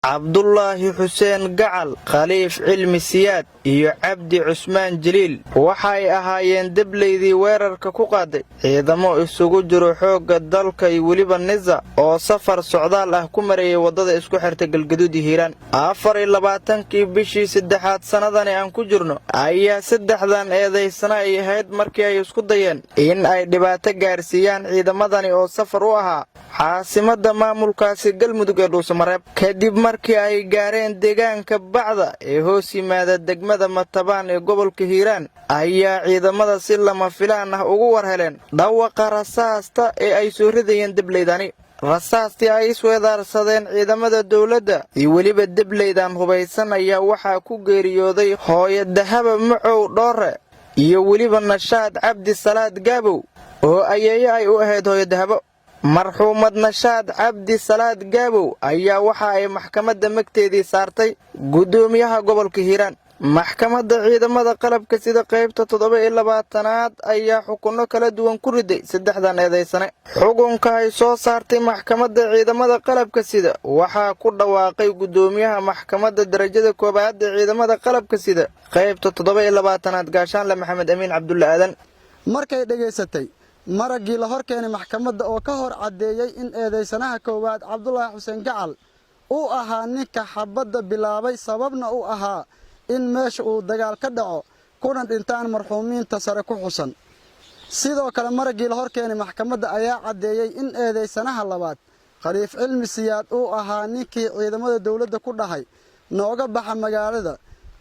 Cabdullaahi Xuseen Gacal, Khaliif Cilmi Siyaad iyo Cabdi Cusmaan Jaliil waxay ahaayeen debleydii weerarka ku qaaday ciidamo isugu jiro xoogga dalka iyo weliba Niza oo safar socdaal ah ku mareeyay wadada isku xirta Galgaduud iyo Hiiraan. 24kii bishii 3aad sanadani aan ku jirno ayaa saddexdan eedaysana ay ahayd markii ay isku dayeen in ay dhibaato gaarsiiyaan ciidamadani oo safar u ahaa caasimada maamulkaasi Galmudug ee Dhuusamareeb. Kadib markii ay gaareen deegaanka Bacda ee hoos yimaada degmada Matabaan ee gobolka Hiiraan ayaa ciidamada si lama filaan ah ugu warheleen dhawaqa rasaasta ee ay soo ridayeen debleydani. rasaastii ay isweedaarsadeen ciidamada dawladda iyo weliba debleydan hubaysan ayaa waxaa ku geeriyooday hooyo Dahaba Macow Dhoore iyo weliba Nashaad Cabdi Salaad Gaabow oo ayeeyo ay u ahayd hooyo Dahabo. marxuumad Nashaad Cabdi Salaad Gaabow ayaa waxa ay maxkamadda magteedii saartay gudoomiyaha gobolka Hiiraan. maxkamadda ciidamada qalabka sida qaybta 27aad ayaa xukunno kala duwan ku riday saddexdan eedaysane. xukunka ay soo saartay maxkamadda ciidamada qalabka sida waxaa ku dhawaaqay gudoomiyaha maxkamadda darajada koobaad ee ciidamada qalabka sida qaybta 27aad Gaashaanle Maxamed Amiin Cabdulle Aadan. markay dhageysatay maragii la horkeenay maxkamadda oo ka hor cadeeyay in eedaysanaha koowaad Cabdullaahi Xuseen Gacal uu ahaa ninka xabadda bilaabay sababna uu ahaa in meesha uu dagaal ka dhaco kuna dhintaan marxuumiinta sare ku xusan. sidoo kale maragii la horkeenay maxkamadda ayaa cadeeyay in eedaysanaha labaad Khaliif Cilmi Siyaad uu ahaa ninkii ciidamada dawladda ku dhahay nooga baxa magaalada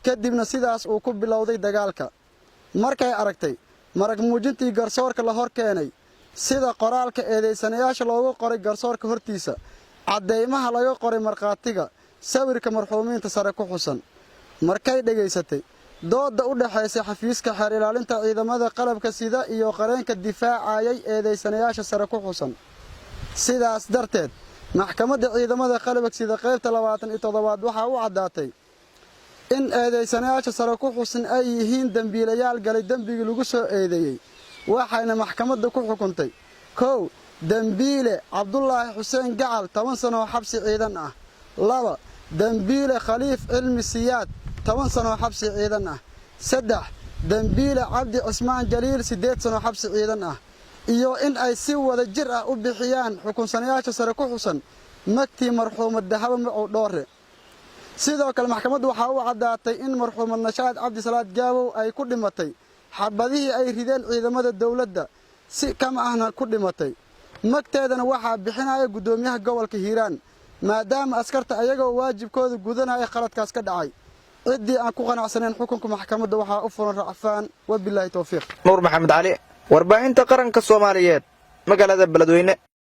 kadibna sidaas uu ku bilowday dagaalka. markay aragtay marag muujintii garsoorka la horkeenay sida qoraalka eedaysanayaasha loogu qoray garsoorka hortiisa cadeymaha laga qoray marqaatiga sawirka marxuumiinta sare ku xusan. markay dhageysatay dooda u dhaxaysay xafiiska xeer ilaalinta ciidamada qalabka sida iyo qareenka difaacayay eedaysanayaasha sare ku xusan. sidaas darteed maxkamadda ciidamada qalabka sida qaybta 27aad waxa uu cadaatay in eedaysanayaasha sare ku xusan ay yihiin dambiilayaal galay dambigii lagu soo eedeeyay. waxayna maxkamadda ku xukuntay 1 dambiile Cabdullaahi Xuseen Gacal 10 sano xabsi ciidan ah. 2 dambiile Khaliif Cilmi Siyaad 10 sano xabsi ciidan ah. 3 dambiile Cabdi Cusmaan Jaliil 8 sano xabsi ciidan ah. iyo in ay si wada jir ah u bixiyaan xukunsanayaasha sare ku xusan magtii marxuumad Dahaba Macow Dhoore. sidoo kale maxkamaddu waxa uu cadaatay in marxuumad Nashaad Cabdi Salaad Gaabow ay ku dhimatay xabadihii ay rideen ciidamada dawladda si kama ahna ku dhimatay. magteedana waxa bixinaya gudoomiyaha gobolka Hiiraan maadaama askarta ayaga waajibkooda gudanaya khaladkaas ka dhacay. cidii aan ku qanacsaneyn xukunka maxkamadda waxa u furan racfaan. wabillahi tawfiiq. Nuur Maxamed Cali, warbaahinta qaranka Soomaaliyeed, magaalada Beledweyne.